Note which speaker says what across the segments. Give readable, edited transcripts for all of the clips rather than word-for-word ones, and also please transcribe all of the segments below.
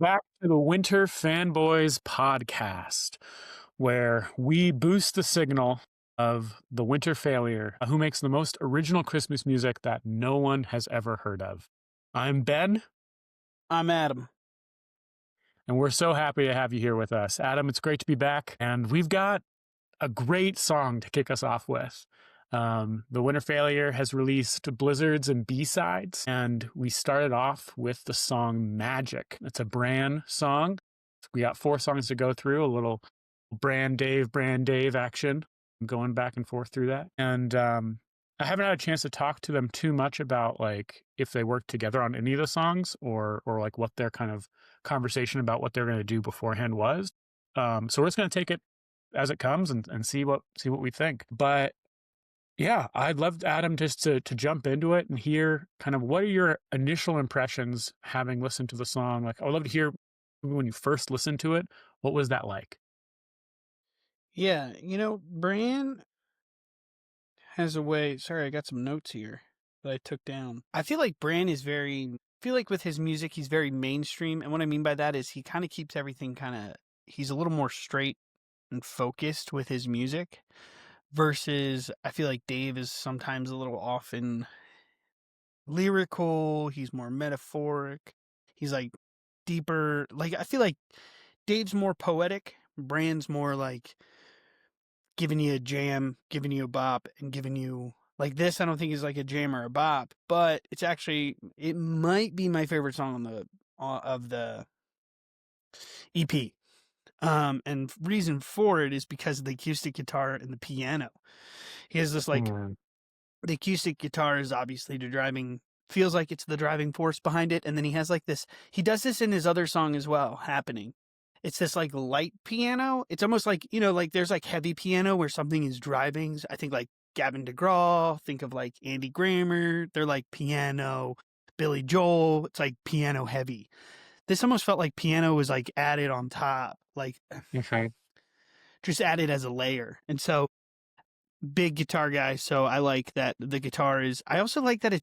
Speaker 1: back to the Winter Fanboys podcast, where we boost the signal of the winter failure, who makes the most original Christmas music that no one has ever heard of. I'm Ben,
Speaker 2: I'm Adam.
Speaker 1: and we're so happy to have you here with us. Adam, it's great to be back, and we've got a great song to kick us off with. The Winter Failure has released Blizzards and B-sides, and we started off with the song Magic. It's a Bran song. We got 4 songs to go through, a little Bran Dave action, going back and forth through that. And I haven't had a chance to talk to them too much about like if they worked together on any of the songs or like what their kind of conversation about what they're going to do beforehand was. So we're just going to take it as it comes and see what we think. But yeah, I'd love Adam just to jump into it and hear kind of what are your initial impressions having listened to the song. Like I would love to hear when you first listened to it, what was that like?
Speaker 2: Yeah, Bran has a way. Sorry, I got some notes here that I took down. I feel like Bran is I feel like with his music, he's very mainstream. And what I mean by that is he kind of keeps everything he's a little more straight and focused with his music versus I feel like Dave is sometimes a little often lyrical. He's more metaphoric. He's like deeper. Like, I feel like Dave's more poetic. Bran's more like giving you a jam, giving you a bop, and giving you like this. I don't think is like a jam or a bop, but it might be my favorite song on the of the EP. And reason for it is because of the acoustic guitar and the piano. He has this like
Speaker 1: Mm.
Speaker 2: the acoustic guitar is obviously feels like it's the driving force behind it, and then he has like this. He does this in his other song as well. Happening. It's this like light piano. It's almost like, like there's like heavy piano where something is driving. I think like Gavin DeGraw, think of like Andy Grammer. They're like piano, Billy Joel. It's like piano heavy. This almost felt like piano was like added on top, like
Speaker 1: Okay.
Speaker 2: just added as a layer. And so big guitar guy. So I like that the guitar is, I also like that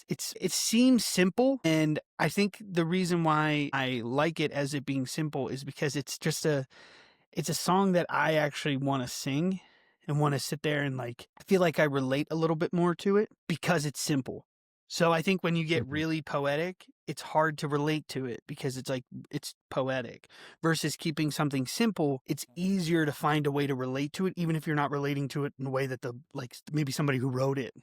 Speaker 2: it seems simple, and I think the reason why I like it as it being simple is because it's a song that I actually want to sing and want to sit there and like I feel like I relate a little bit more to it because it's simple. So I think when you get
Speaker 1: Mhm.
Speaker 2: really poetic, it's hard to relate to it because it's poetic versus keeping something simple. It's easier to find a way to relate to it, even if you're not relating to it in a way that like maybe somebody who wrote it,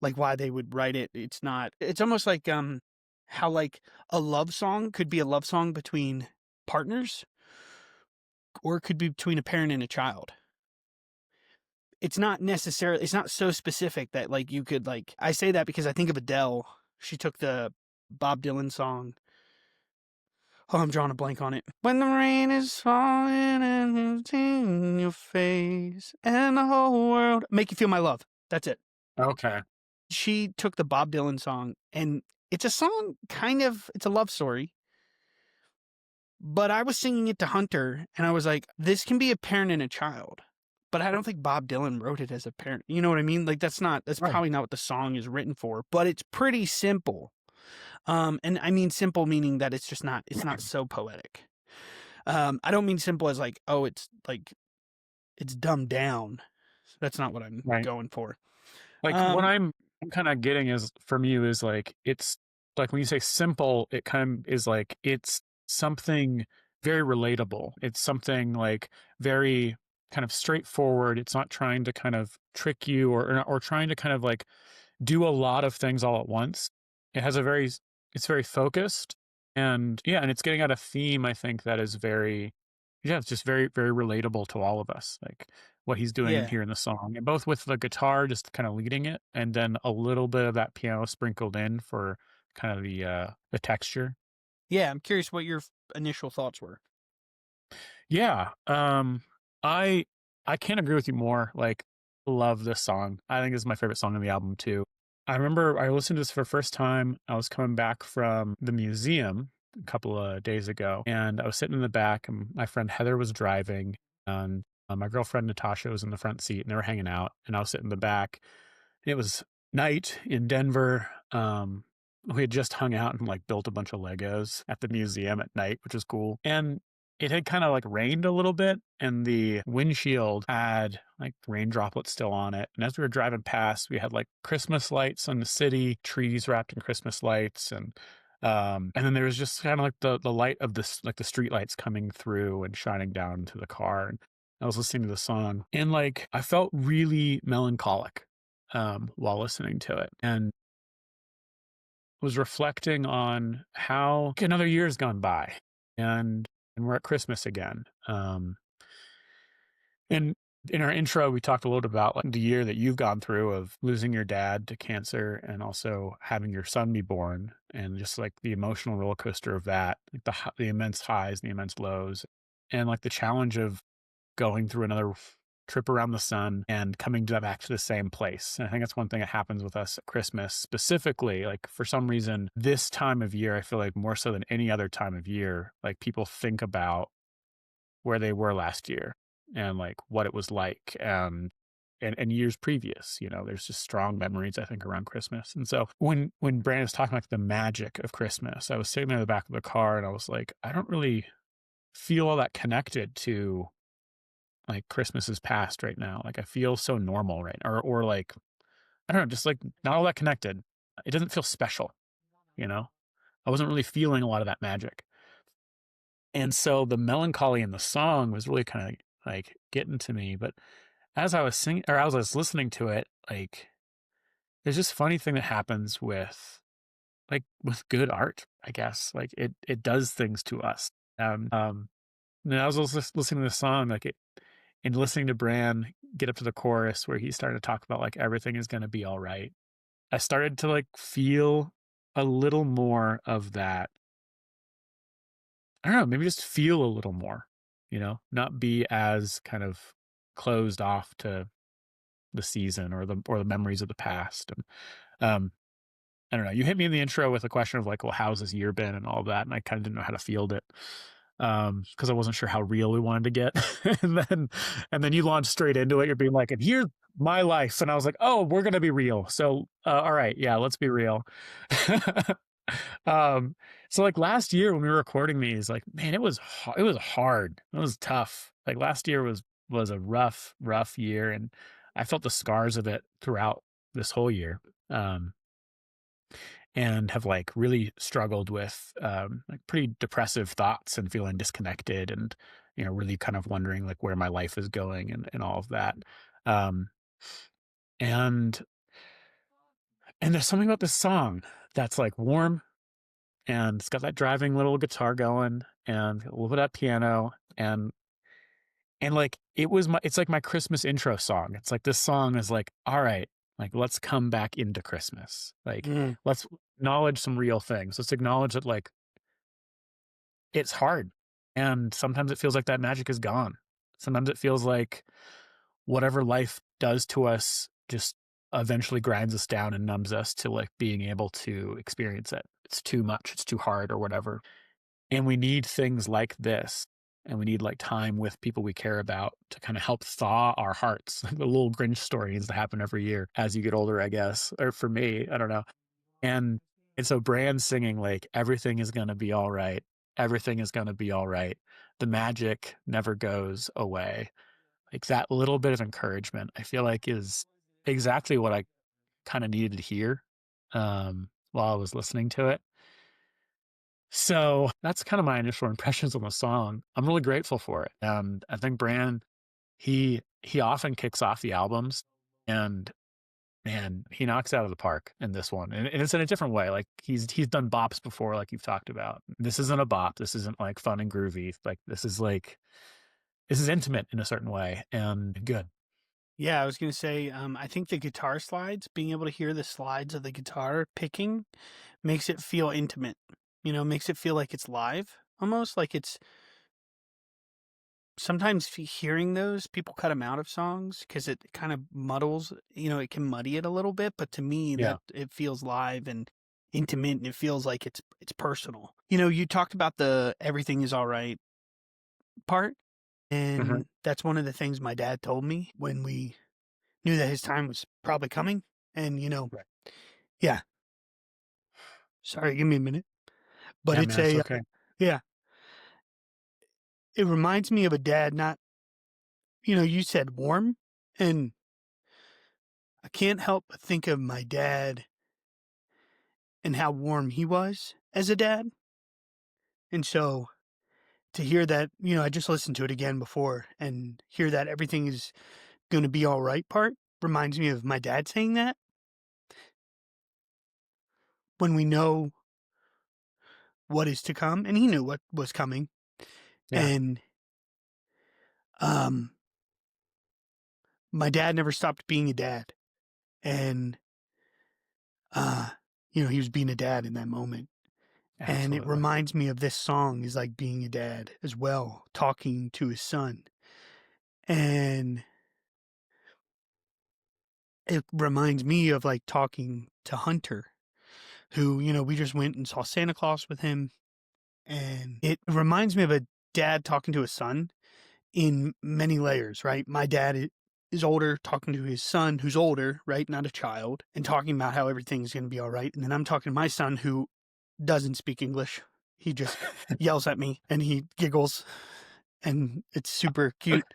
Speaker 2: like why they would write it. It's almost like, how like a love song could be a love song between partners or it could be between a parent and a child. It's not so specific that like you could like I say that because I think of Adele. She took the Bob Dylan song. Oh, I'm drawing a blank on it. When the rain is falling and it's in your face and the whole world make you feel my love. That's it.
Speaker 1: Okay.
Speaker 2: She took the Bob Dylan song and it's a song it's a love story. But I was singing it to Hunter and I was like, this can be a parent and a child. But I don't think Bob Dylan wrote it as a parent. You know what I mean? Like that's
Speaker 1: Right.
Speaker 2: probably not what the song is written for, but it's pretty simple. And I mean simple meaning that it's not so poetic. I don't mean simple as like, oh, it's dumbed down. That's not what I'm
Speaker 1: Right.
Speaker 2: going for.
Speaker 1: Like what
Speaker 2: Um,
Speaker 1: I'm kind of getting is from you is like it's like when you say simple, it kind of is like it's something very relatable. It's something like very kind of straightforward. It's not trying to kind of trick you or trying to kind of like do a lot of things all at once. It has a very it's very focused and yeah, and it's getting at a theme I think that is very yeah, it's just very very relatable to all of us. Like what he's doing in
Speaker 2: yeah.
Speaker 1: here in the song, and both with the guitar just kind of leading it, and then a little bit of that piano sprinkled in for kind of the texture.
Speaker 2: Yeah, I'm curious what your initial thoughts were.
Speaker 1: Yeah, I I can't agree with you more. Like, love this song. I think this is my favorite song on the album too. I remember I listened to this for the first time. I was coming back from the museum a couple of days ago, and I was sitting in the back, and my friend Heather was driving, and my girlfriend Natasha was in the front seat, and they were hanging out, and I was sitting in the back. It was night in Denver. we had just hung out and like built a bunch of Legos at the museum at night, which was cool. And it had kind of like rained a little bit, and the windshield had like rain droplets still on it. And as we were driving past, we had like Christmas lights on the city, trees wrapped in Christmas lights, and then there was just kind of like the light of this, like the street lights coming through and shining down to the car. And I was listening to the song, and like I felt really melancholic while listening to it, and was reflecting on how another year has gone by, and we're at Christmas again. And in our intro, we talked a little bit about like the year that you've gone through of losing your dad to cancer and also having your son be born, and just like the emotional roller coaster of that, like the immense highs and the immense lows, and like the challenge of going through another trip around the sun and coming back to the same place. And I think that's one thing that happens with us at Christmas specifically. Like for some reason, this time of year, I feel like more so than any other time of year, like people think about where they were last year and like what it was like. And years previous, there's just strong memories I think around Christmas. And so when Brandon's talking like the magic of Christmas, I was sitting there in the back of the car and I was like, I don't really feel all that connected to like Christmas is past right now. Like I feel so normal right, or like I don't know, just like not all that connected. It doesn't feel special, you know. I wasn't really feeling a lot of that magic, and so the melancholy in the song was really kind of like getting to me. But as I was singing, or as I was listening to it, like there's this funny thing that happens with good art. I guess like it does things to us. And I was also listening to the song, like and listening to Bran get up to the chorus where he started to talk about like everything is going to be all right. I started to like feel a little more of that. I don't know, maybe just feel a little more, not be as kind of closed off to the season or the memories of the past. And I don't know. You hit me in the intro with a question of like, well, how's this year been and all that, and I kind of didn't know how to field it because I wasn't sure how real we wanted to get. and then you launched straight into it. You're being like, and here's my life, and I was like, oh, we're gonna be real. So all right, yeah, let's be real. um, so like last year when we were recording these, like man, it was hard. It was tough. Like last year was a rough year, and I felt the scars of it throughout this whole year. And have like really struggled with like pretty depressive thoughts and feeling disconnected and really kind of wondering like where my life is going and all of that. um and and there's something about this song that's like warm, and it's got that driving little guitar going and a little bit of piano, and like it's like my Christmas intro song. It's like this song is like, all right, like let's come back into Christmas. Like
Speaker 2: Mm.
Speaker 1: let's acknowledge some real things. Let's acknowledge that like it's hard. And sometimes it feels like that magic is gone. Sometimes it feels like whatever life does to us just eventually grinds us down and numbs us to like being able to experience it. It's too much, it's too hard or whatever. And we need things like this. And we need like time with people we care about to kind of help thaw our hearts. Like the little Grinch story needs to happen every year as you get older, I guess. Or for me, I don't know. And so Brand singing like everything is gonna be all right. Everything is gonna be all right. The magic never goes away. Like that little bit of encouragement, I feel like is exactly what I kind of needed to hear while I was listening to it. So that's kind of my initial impressions on the song. I'm really grateful for it. I think Brand, he often kicks off the albums, and man, he knocks it out of the park in this one, and it's in a different way. Like he's done bops before, like you've talked about. This isn't a bop. This isn't like fun and groovy. This is intimate in a certain way and good.
Speaker 2: Yeah, I was gonna say, I think the guitar slides, being able to hear the slides of the guitar picking makes it feel intimate. Makes it feel like it's live, almost like it's sometimes hearing those, people cut them out of songs because it kind of muddles, it can muddy it a little bit. But to me,
Speaker 1: Yeah.
Speaker 2: that it feels live and intimate, and it feels like it's personal. You talked about the everything is all right part,
Speaker 1: Hmm.
Speaker 2: and that's one of the things my dad told me when we knew that his time was probably coming. And
Speaker 1: Right.
Speaker 2: yeah. Sorry, give me a minute. But
Speaker 1: Yeah,
Speaker 2: it's
Speaker 1: man, it's
Speaker 2: a
Speaker 1: okay.
Speaker 2: yeah, it reminds me of a dad, not you said warm, and I can't help but think of my dad and how warm he was as a dad. And so to hear that, I just listened to it again before and hear that everything is going to be all right part reminds me of my dad saying that when we know what is to come, and he knew what was coming.
Speaker 1: Yeah,
Speaker 2: And um my dad never stopped being a dad. And uh he was being a dad in that moment. And it
Speaker 1: absolutely.
Speaker 2: reminds me of this song is like being a dad as well, talking to his son. And it reminds me of like talking to Hunter, who, we just went and saw Santa Claus with him. And it reminds me of a dad talking to his son in many layers, right? My dad is older, talking to his son who's older, right? Not a child, and talking about how everything's going to be all right. And then I'm talking to my son who doesn't speak English. He just yells at me and he giggles, and it's super cute.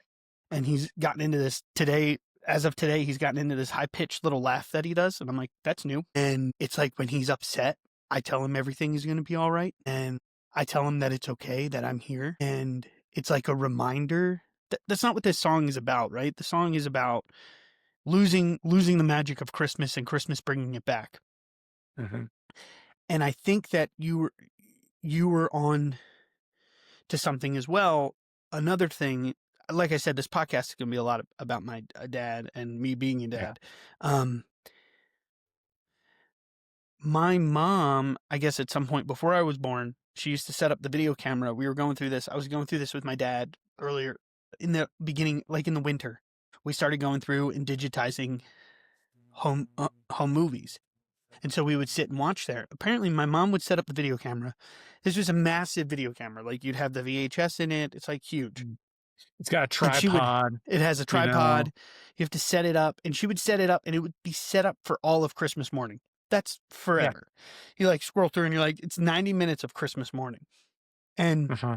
Speaker 2: And he's gotten into this today. As of today, he's gotten into this high pitched little laugh that he does. And I'm like, that's new. And it's like when he's upset, I tell him everything is going to be all right. And I tell him that it's okay, that I'm here. And it's like a reminder that's not what this song is about, right? The song is about losing the magic of Christmas and Christmas bringing it back.
Speaker 1: Mhm.
Speaker 2: And I think that you were on to something as well. Another thing, like I said, this podcast is going to be a lot about my dad and me being a
Speaker 1: Yeah.
Speaker 2: dad. Um, my mom, I guess at some point before I was born, she used to set up the video camera. We were going through this. I was going through this with my dad earlier in the beginning, like in the winter. We started going through and digitizing home movies. And so we would sit and watch there. Apparently, my mom would set up the video camera. This was a massive video camera. Like you'd have the VHS in it. It's like huge.
Speaker 1: Mm. It's got a
Speaker 2: And
Speaker 1: tripod,
Speaker 2: it has a
Speaker 1: you know?
Speaker 2: tripod. You have to set it up. And she would set it up and it would be set up for all of Christmas morning. That's
Speaker 1: Yeah.
Speaker 2: forever. You like scroll through and you're like, it's 90 minutes of Christmas morning. And
Speaker 1: Uh-huh.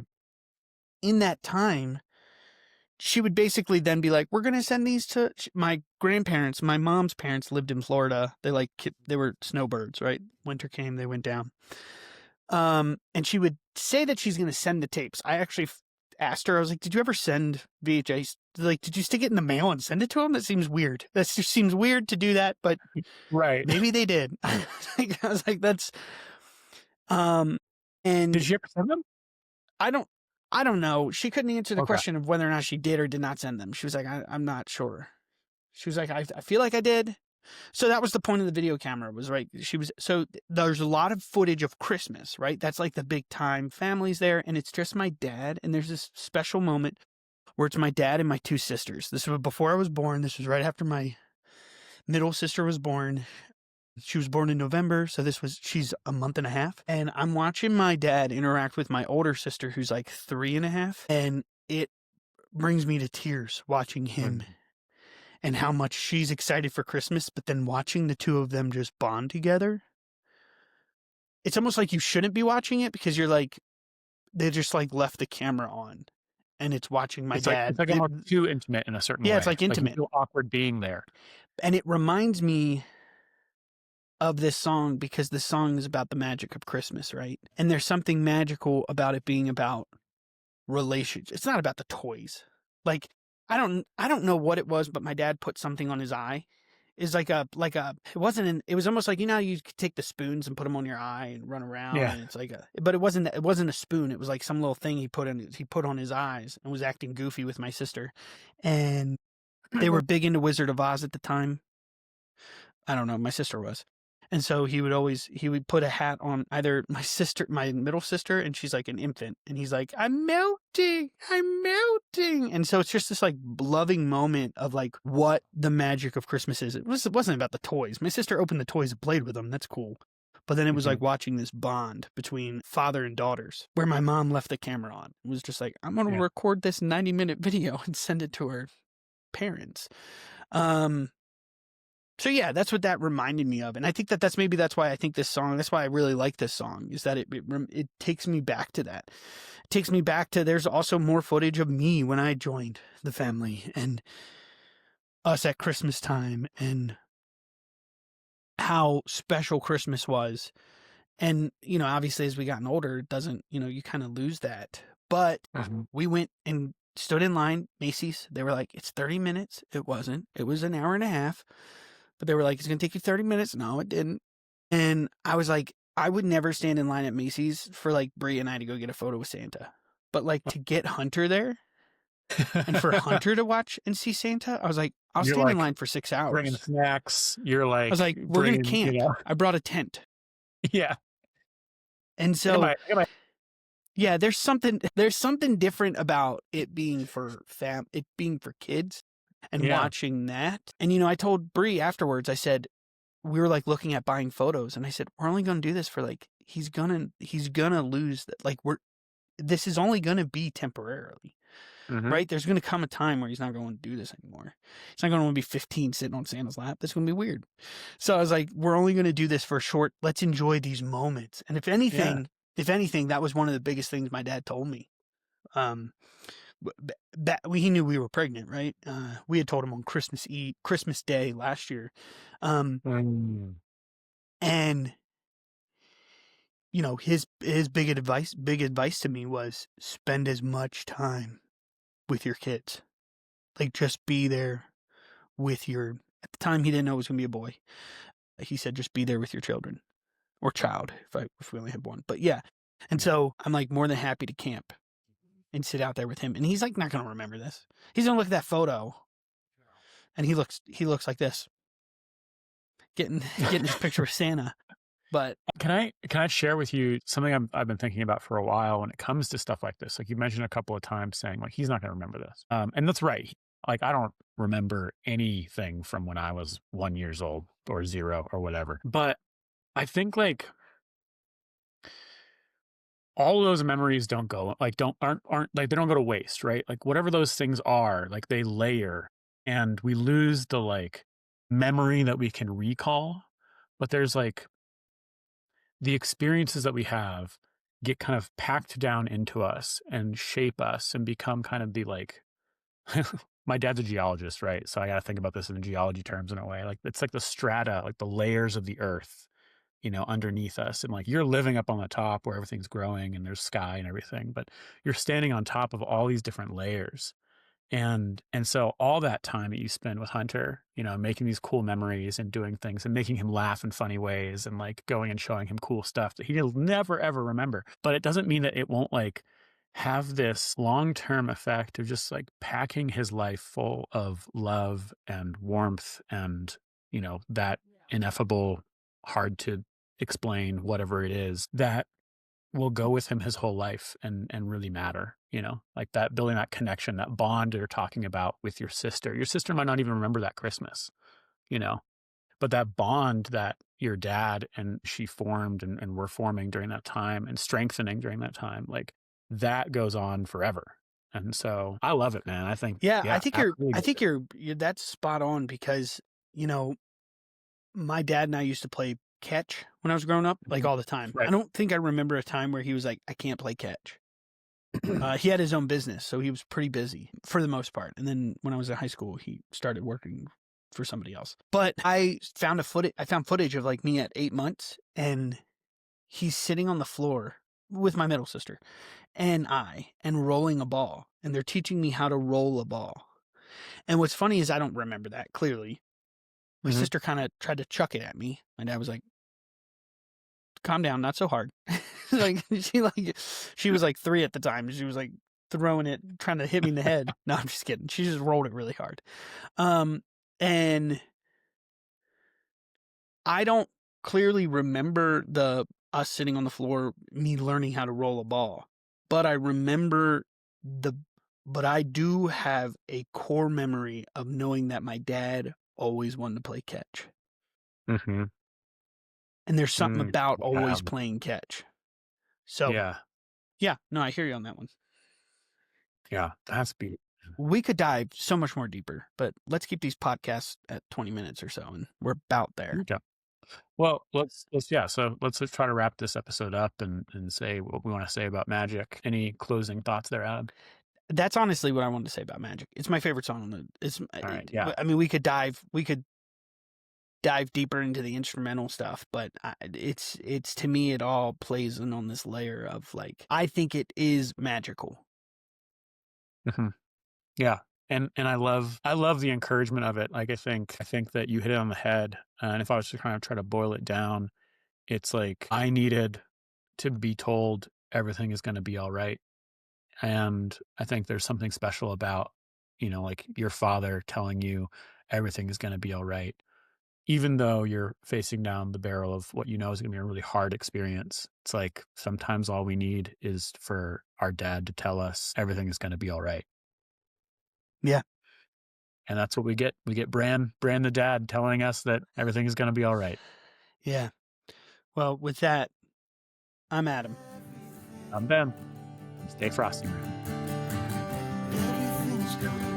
Speaker 2: in that time, she would basically then be like, we're going to send these to my grandparents. My mom's parents lived in Florida. They were snowbirds, right? Winter came, they went down. And she would say that she's going to send the tapes. I actually asked her, I was like, did you ever send VHS? Like, did you stick it in the mail and send it to them? That seems weird. That just seems weird to do that, but
Speaker 1: Right.
Speaker 2: maybe they did. I was like, that's, um, and
Speaker 1: Did you ever send them?
Speaker 2: I don't, I don't know. She couldn't answer the
Speaker 1: Okay.
Speaker 2: question of whether or not she did or did not send them. She was like, I'm not sure. She was like, I feel like I did. So that was the point of the video camera was right. There's a lot of footage of Christmas, right? That's like the big time families there. And it's just my dad. And there's this special moment where it's my dad and my two sisters. This was before I was born. This was right after my middle sister was born. She was born in November. So she's a month and a half. And I'm watching my dad interact with my older sister, who's like 3.5. And it brings me to tears watching him
Speaker 1: Mhm.
Speaker 2: and how much she's excited for Christmas, but then watching the two of them just bond together. It's almost like you shouldn't be watching it because you're like, they just like left the camera on and it's watching my
Speaker 1: It's
Speaker 2: dad.
Speaker 1: like almost too intimate in a certain
Speaker 2: Yeah, it's
Speaker 1: way.
Speaker 2: like
Speaker 1: Like, you
Speaker 2: intimate.
Speaker 1: feel awkward being there.
Speaker 2: And it reminds me of this song because the song is about the magic of Christmas, right? And there's something magical about it being about relationships. It's not about the toys. Like I don't know what it was, but my dad put something on his eye. Is it was almost like how you could take the spoons and put them on your eye and run around,
Speaker 1: Yeah.
Speaker 2: and it's like but it wasn't a spoon. It was like some little thing he put on his eyes and was acting goofy with my sister. And they were big into Wizard of Oz at the time. I don't know, my sister was. And so he would put a hat on either my middle sister, and she's like an infant, and he's like, I'm melting. And so it's just this like loving moment of like what the magic of Christmas is. It wasn't about the toys. My sister opened the toys and played with them. That's cool. But then it was like
Speaker 1: Mhm.
Speaker 2: watching this bond between father and daughters where my mom left the camera on. It was just like, I'm going to
Speaker 1: Yeah.
Speaker 2: record this 90-minute video and send it to her parents. Um, So yeah, that's what that reminded me of, and I think that's why I think this song. That's why I really like this song. Is that it takes me back to that. It takes me back to. There's also more footage of me when I joined the family and us at Christmas time and how special Christmas was. And obviously, as we gotten older, it doesn't you kind of lose that. But
Speaker 1: Mhm.
Speaker 2: we went and stood in line, Macy's. They were like, "It's 30 minutes." It wasn't. It was an hour and a half. But they were like, "It's going to take you 30 minutes." No, it didn't. And I was like, I would never stand in line at Macy's for like Brie and I to go get a photo with Santa. But like to get Hunter there and for Hunter to watch and see Santa, I was like, I'll
Speaker 1: You're
Speaker 2: stand in
Speaker 1: like
Speaker 2: line for 6
Speaker 1: bringing
Speaker 2: hours.
Speaker 1: snacks. You're
Speaker 2: I was
Speaker 1: like
Speaker 2: like, we're going to
Speaker 1: bringing,
Speaker 2: camp. I brought a tent.
Speaker 1: yeah.
Speaker 2: And
Speaker 1: I got my,
Speaker 2: so,
Speaker 1: I got my,
Speaker 2: yeah, there's something different about it being for it being for kids and
Speaker 1: yeah.
Speaker 2: watching that. And I told Brie afterwards, I said, we were like looking at buying photos and I said, we're only going to do this for like, he's going to lose that. Like this is only going to be temporarily,
Speaker 1: Hmm.
Speaker 2: right? There's going to come a time where he's not going to do this anymore. He's not going to want to be 15 sitting on Santa's lap. That's going to be weird. So I was like, we're only going to do this for a short. Let's enjoy these moments. And
Speaker 1: Yeah.
Speaker 2: if anything, that was one of the biggest things my dad told me. Um, he knew we were pregnant, right? We had told him on Christmas Day last year.
Speaker 1: Mm.
Speaker 2: And his big advice to me was spend as much time with your kids. Like just be there with your at the time he didn't know it was gonna be a boy. He said just be there with your children. Or child, if we only have one. But yeah. And so I'm like more than happy to camp and sit out there with him. And he's like not gonna remember this. He's gonna look at that photo and he looks like this. Getting his picture with Santa. But
Speaker 1: Can I share with you something I've been thinking about for a while when it comes to stuff like this? Like you mentioned a couple of times saying like he's not going to remember this, and that's right. Like I don't remember anything from when I was 1 years old or zero or whatever. But I think like all of those memories don't go like don't aren't like they don't go to waste, right? Like whatever those things are, like they layer, and we lose the like memory that we can recall. But there's like the experiences that we have get kind of packed down into us and shape us and become kind of the like my dad's a geologist, right? So I got to think about this in geology terms in a way. Like it's like the strata, like the layers of the earth, underneath us. And like you're living up on the top where everything's growing and there's sky and everything, but you're standing on top of all these different layers. And so all that time that you spend with Hunter, making these cool memories and doing things and making him laugh in funny ways and like going and showing him cool stuff that he'll never ever remember. But it doesn't mean that it won't like have this long-term effect of just like packing his life full of love and warmth and, that ineffable, hard to explain whatever it is that will go with him his whole life and really matter, like that building that connection, that bond you're talking about with your sister. Your sister might not even remember that Christmas, you know, but that bond that your dad and she formed and were forming during that time and strengthening during that time, like that goes on forever. And so I love it, man. I think,
Speaker 2: yeah, I
Speaker 1: yeah,
Speaker 2: think you're
Speaker 1: absolutely.
Speaker 2: I think you're that's spot on because, you know, my dad and I used to play catch when I was growing up, like
Speaker 1: Mhm.
Speaker 2: all the time. I
Speaker 1: Right.
Speaker 2: don't think I remember a time where he was like, I can't play catch. He had his own business, so he was pretty busy for the most part. And then when I was in high school, he started working for somebody else. But I found footage of like me at 8 months, and he's sitting on the floor with my middle sister and rolling a ball, and they're teaching me how to roll a ball. And what's funny is I don't remember that clearly. My
Speaker 1: Mhm.
Speaker 2: sister kind of tried to chuck it at me. My dad was like, calm down, not so hard. like she was like 3 at the time. She was like throwing it, trying to hit me in the head. No, I'm just kidding. She just rolled it really hard. Um, and I don't clearly remember the us sitting on the floor, me learning how to roll a ball, but I remember the. But I do have a core memory of knowing that my dad always wanted to play catch,
Speaker 1: Mhm.
Speaker 2: and there's something
Speaker 1: Mm.
Speaker 2: about
Speaker 1: Wow.
Speaker 2: always playing catch. So
Speaker 1: Yeah.
Speaker 2: yeah, no, I hear you on that one.
Speaker 1: Yeah. That's beautiful.
Speaker 2: We could dive so much more deeper, but let's keep these podcasts at 20 minutes or so, and we're about there.
Speaker 1: Okay. Well, let's try to wrap this episode up and say what we want to say about Magic. Any closing thoughts there, Adam?
Speaker 2: That's honestly what I wanted to say about Magic. It's my favorite song on the.
Speaker 1: All right, yeah.
Speaker 2: I mean, we could dive deeper into the instrumental stuff, but it's to me it all plays in on this layer of like I think it is magical.
Speaker 1: Mhm. Yeah. And I love the encouragement of it. Like I think that you hit it on the head. And if I was to kind of try to boil it down, it's like I needed to be told everything is going to be all right. And I think there's something special about, like your father telling you everything is going to be all right, even though you're facing down the barrel of what you know is going to be a really hard experience. It's like sometimes all we need is for our dad to tell us everything is going to be all right.
Speaker 2: Yeah.
Speaker 1: And that's what we get. We get Bran the dad telling us that everything is going to be all right.
Speaker 2: Yeah. Well, with that, I'm Adam.
Speaker 1: I'm Ben. Stay frosty.
Speaker 3: Everything's gonna